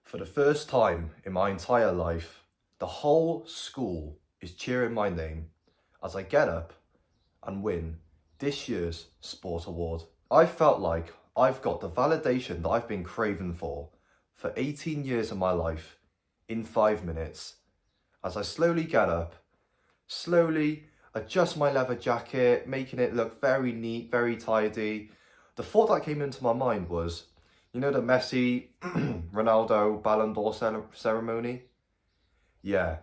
For the first time in my entire life, the whole school is cheering my name as I get up and win this year's sport award. I felt like I've got the validation that I've been craving for 18 years of my life in 5 minutes. As I slowly get up, slowly adjust my leather jacket, making it look very neat, very tidy. The thought that came into my mind was, you know, the Messi Ronaldo Ballon d'Or ceremony? Yeah.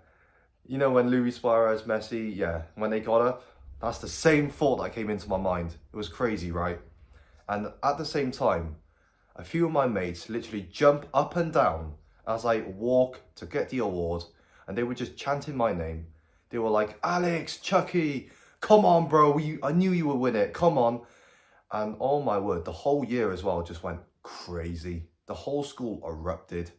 You know when Luis Suarez, Messi, yeah, when they got up? That's the same thought that came into my mind. It was crazy, right? And at the same time, a few of my mates literally jump up and down as I walk to get the award, and they were just chanting my name. They were like, Alex, Chucky, come on, bro, I knew you would win it, come on. And oh my word, the whole year as well just went crazy. The whole school erupted.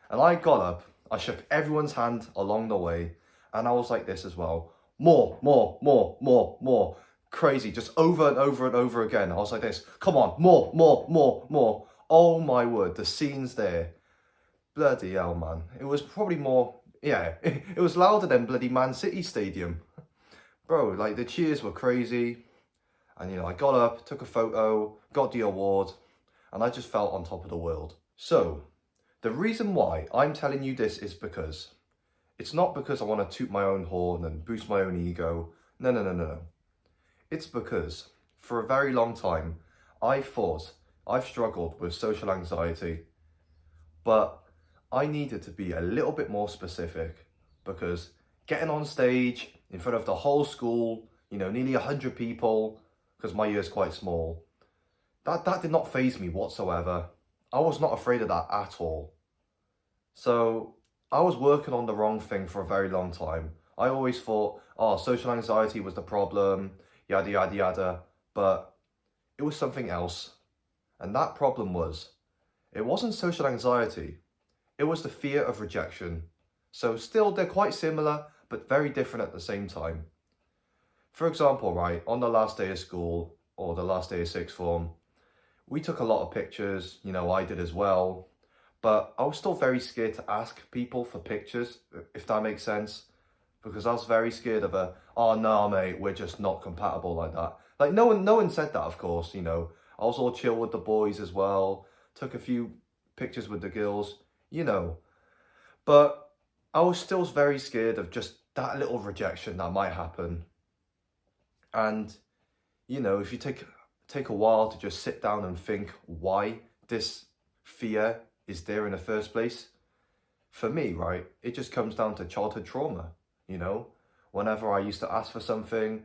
And I got up, I shook everyone's hand along the way, and I was like this as well. More, more, more, more, more. Crazy, just over and over and over again. I was like this, come on, more, more, more, more. Oh my word, the scenes there. Bloody hell, man. It was probably more, yeah, it was louder than bloody Man City Stadium. Bro, like the cheers were crazy. And you know, I got up, took a photo, got the award, and I just felt on top of the world. So, the reason why I'm telling you this is because it's not because I want to toot my own horn and boost my own ego. No, no, no, no, no. It's because for a very long time, I thought I've struggled with social anxiety, but I needed to be a little bit more specific because getting on stage in front of the whole school, you know, nearly 100 people, because my year's quite small, that did not faze me whatsoever. I was not afraid of that at all. So I was working on the wrong thing for a very long time. I always thought, oh, social anxiety was the problem, yada, yada, yada, but it was something else. And that problem was, it wasn't social anxiety, it was the fear of rejection. So still, they're quite similar, but very different at the same time. For example, right, on the last day of school, or the last day of sixth form, we took a lot of pictures, you know, I did as well, but I was still very scared to ask people for pictures, if that makes sense, because I was very scared of oh no mate, we're just not compatible like that. Like no one said that, of course, you know, I was all chill with the boys as well, took a few pictures with the girls, you know, but I was still very scared of just that little rejection that might happen. And, you know, if you take a while to just sit down and think why this fear is there in the first place, for me, right, it just comes down to childhood trauma, you know? Whenever I used to ask for something,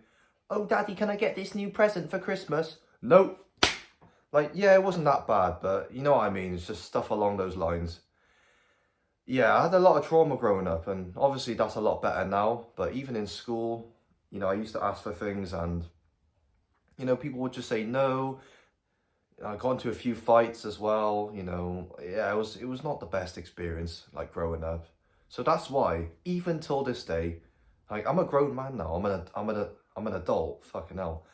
oh, daddy, can I get this new present for Christmas? Nope. Like, yeah, it wasn't that bad, but you know what I mean? It's just stuff along those lines. Yeah, I had a lot of trauma growing up, and obviously that's a lot better now, but even in school, you know, I used to ask for things and, you know, people would just say no. I got into a few fights as well, you know. Yeah, it was not the best experience, like, growing up. So that's why, even till this day, like, I'm a grown man now. I'm an adult, fucking hell.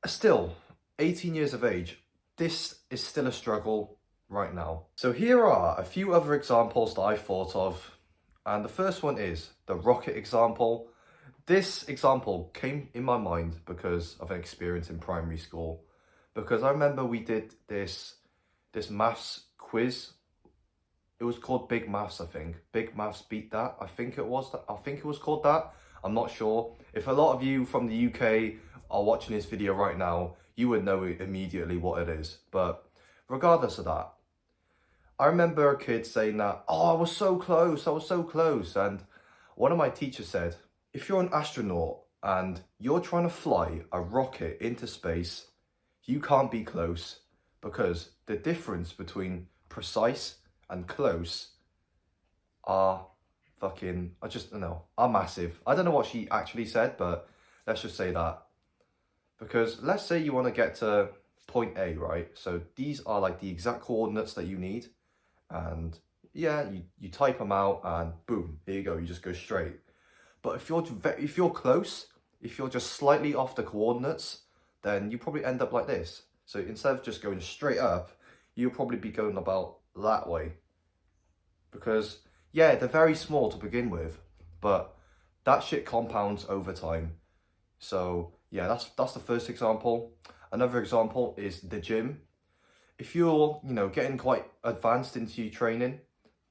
Still, 18 years of age, this is still a struggle right now. So here are a few other examples that I thought of. And the first one is the rocket example. This example came in my mind because of an experience in primary school. Because I remember we did this maths quiz. It was called Big Maths, I think. Big Maths Beat That. I think it was called that. I'm not sure. If a lot of you from the UK are watching this video right now, you would know immediately what it is. But regardless of that, I remember a kid saying that, oh, I was so close. And one of my teachers said, if you're an astronaut and you're trying to fly a rocket into space, you can't be close, because the difference between precise and close are massive. I don't know what she actually said, but let's just say that. Because let's say you want to get to point A, right? So these are like the exact coordinates that you need. And yeah, you type them out and boom, here you go, you just go straight. But if you're close, if you're just slightly off the coordinates, then you probably end up like this. So instead of just going straight up, you'll probably be going about that way. Because, yeah, they're very small to begin with, but that shit compounds over time. So, yeah, that's the first example. Another example is the gym. If you're, getting quite advanced into your training,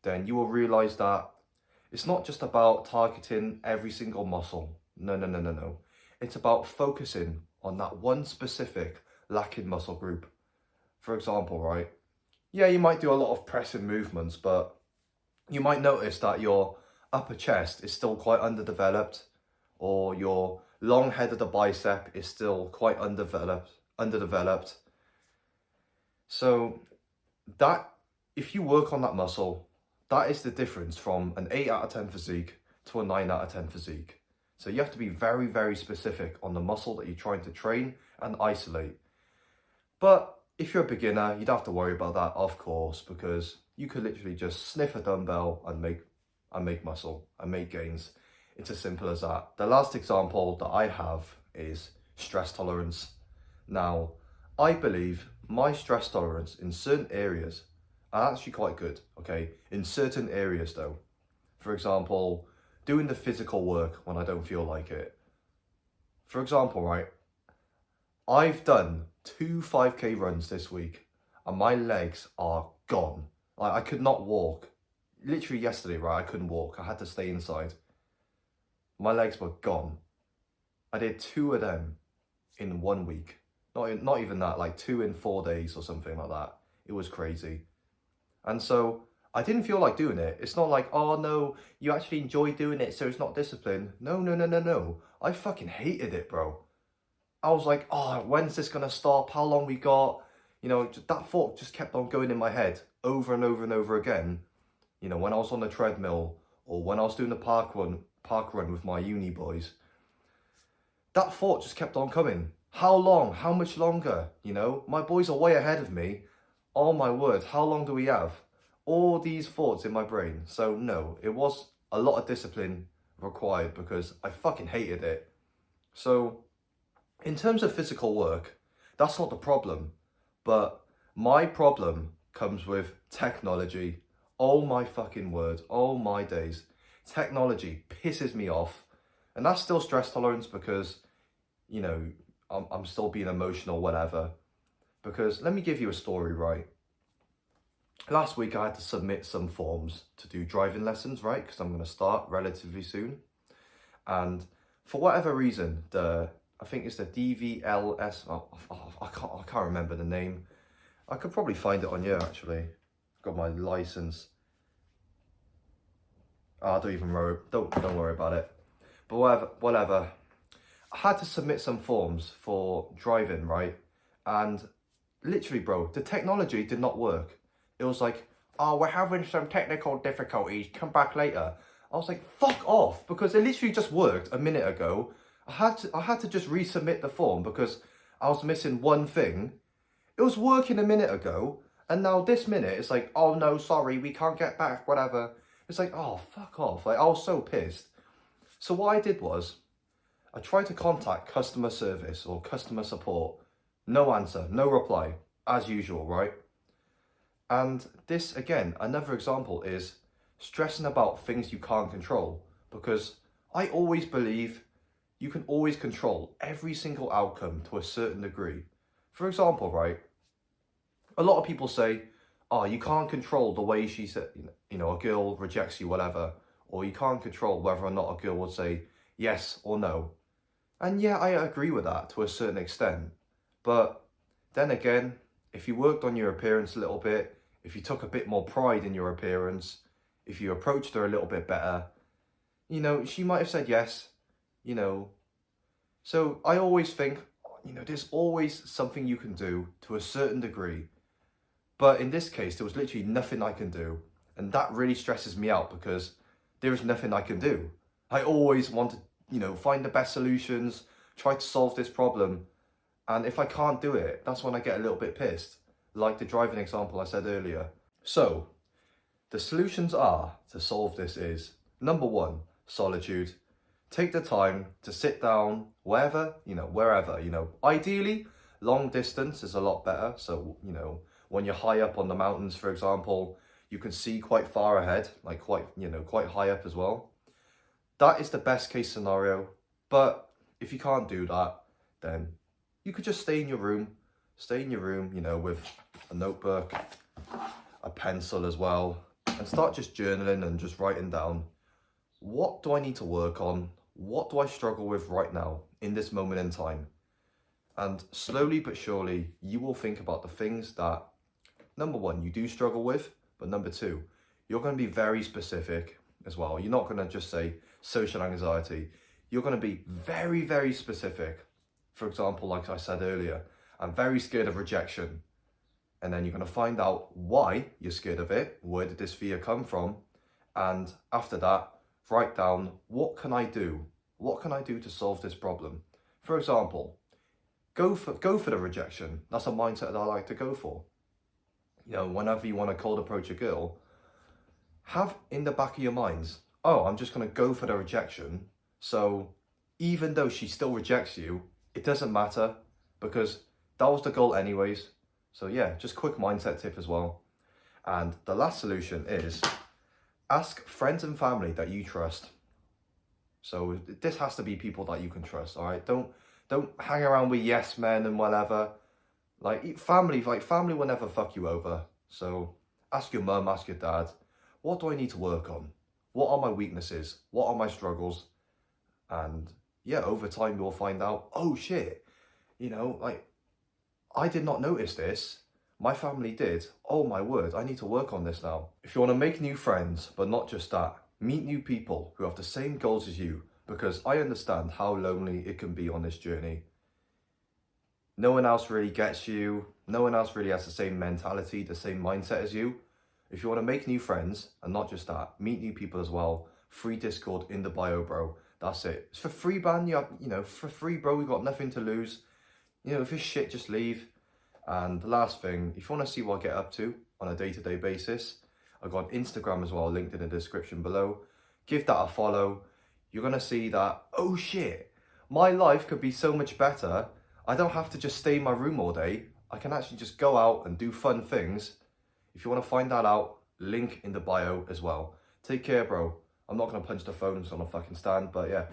then you will realize that it's not just about targeting every single muscle. No, no, no, no, no. It's about focusing on that one specific lacking muscle group. For example, right? Yeah, you might do a lot of pressing movements, but you might notice that your upper chest is still quite underdeveloped, or your long head of the bicep is still quite underdeveloped. So that, if you work on that muscle, that is the difference from an 8 out of 10 physique to a 9 out of 10 physique. So you have to be very, very specific on the muscle that you're trying to train and isolate. But if you're a beginner, you don't have to worry about that, of course, because you could literally just sniff a dumbbell and make muscle and make gains. It's as simple as that. The last example that I have is stress tolerance. Now, I believe my stress tolerance in certain areas are actually quite good, okay? In certain areas though. For example, doing the physical work when I don't feel like it. For example, right, I've done 2 5K runs this week and my legs are gone. Like, I could not walk. Literally yesterday, right, I couldn't walk. I had to stay inside. My legs were gone. I did 2 of them in 1 week. Not even that, like 2 in 4 days or something like that. It was crazy. And so I didn't feel like doing it. It's not like, oh no, you actually enjoy doing it, so it's not discipline. No, no, no, no, no. I fucking hated it, bro. I was like, oh, when's this gonna stop? How long we got? That thought just kept on going in my head over and over and over again. When I was on the treadmill or when I was doing the park run with my uni boys, that thought just kept on coming. How long? How much longer? My boys are way ahead of me. Oh my word, how long do we have? All these thoughts in my brain. So no, it was a lot of discipline required because I fucking hated it. So in terms of physical work, that's not the problem. But my problem comes with technology. Oh my fucking word. Oh my days. Technology pisses me off. And that's still stress tolerance because, I'm still being emotional, whatever. Because let me give you a story, right? Last week I had to submit some forms to do driving lessons, right? Because I'm going to start relatively soon. And for whatever reason, I think it's the DVLS, I can't remember the name. I could probably find it on here actually. I've got my license. Don't worry about it. But whatever. I had to submit some forms for driving, right? And literally, bro, the technology did not work. It was like, oh, we're having some technical difficulties, come back later. I was like, fuck off, because it literally just worked a minute ago. I had to just resubmit the form because I was missing one thing. It was working a minute ago, and now this minute it's like, oh no, sorry, we can't get back, whatever. It's like, oh, fuck off. Like, I was so pissed. So what I did was, I tried to contact customer service or customer support. No answer, no reply, as usual, right? And this, again, another example is stressing about things you can't control. Because I always believe you can always control every single outcome to a certain degree. For example, right, a lot of people say, oh, you can't control the way she said, a girl rejects you, whatever. Or you can't control whether or not a girl would say yes or no. And yeah, I agree with that to a certain extent. But then again, if you worked on your appearance a little bit, if you took a bit more pride in your appearance, if you approached her a little bit better, she might have said yes, So I always think, there's always something you can do to a certain degree. But in this case, there was literally nothing I can do. And that really stresses me out because there is nothing I can do. I always want to, find the best solutions, try to solve this problem. And if I can't do it, that's when I get a little bit pissed. Like the driving example I said earlier. So, the solutions to solve this is, number 1, solitude. Take the time to sit down wherever. Ideally, long distance is a lot better. So, when you're high up on the mountains, for example, you can see quite far ahead, like quite high up as well. That is the best case scenario. But if you can't do that, then you could just stay in your room, with a notebook, a pencil as well, and start just journaling and just writing down, what do I need to work on? What do I struggle with right now in this moment in time? And slowly but surely, you will think about the things that, number one, you do struggle with, but number two, you're going to be very specific as well. You're not going to just say social anxiety. You're going to be very, very specific. For example, like I said earlier, I'm very scared of rejection. And then you're going to find out why you're scared of it. Where did this fear come from? And after that, write down, what can I do? What can I do to solve this problem? For example, go for the rejection. That's a mindset that I like to go for. Whenever you want to cold approach a girl, have in the back of your minds, oh, I'm just going to go for the rejection. So even though she still rejects you, it doesn't matter because that was the goal anyways. So yeah, just quick mindset tip as well. And the last solution is ask friends and family that you trust. So this has to be people that you can trust, all right? Don't hang around with yes men and whatever. Family will never fuck you over. So ask your mum, ask your dad, what do I need to work on? What are my weaknesses? What are my struggles? And yeah, over time you'll find out, oh shit, I did not notice this. My family did. Oh my word, I need to work on this now. If you want to make new friends, but not just that, meet new people who have the same goals as you, because I understand how lonely it can be on this journey. No one else really gets you. No one else really has the same mentality, the same mindset as you. If you want to make new friends, and not just that, meet new people as well. Free Discord in the bio, bro. That's it. It's for free, man. For free, bro. We got nothing to lose. If it's shit, just leave. And the last thing, if you want to see what I get up to on a day-to-day basis, I've got Instagram as well, linked in the description below. Give that a follow. You're going to see that, oh shit, my life could be so much better. I don't have to just stay in my room all day. I can actually just go out and do fun things. If you want to find that out, link in the bio as well. Take care, bro. I'm not going to punch the phones on a fucking stand, but yeah.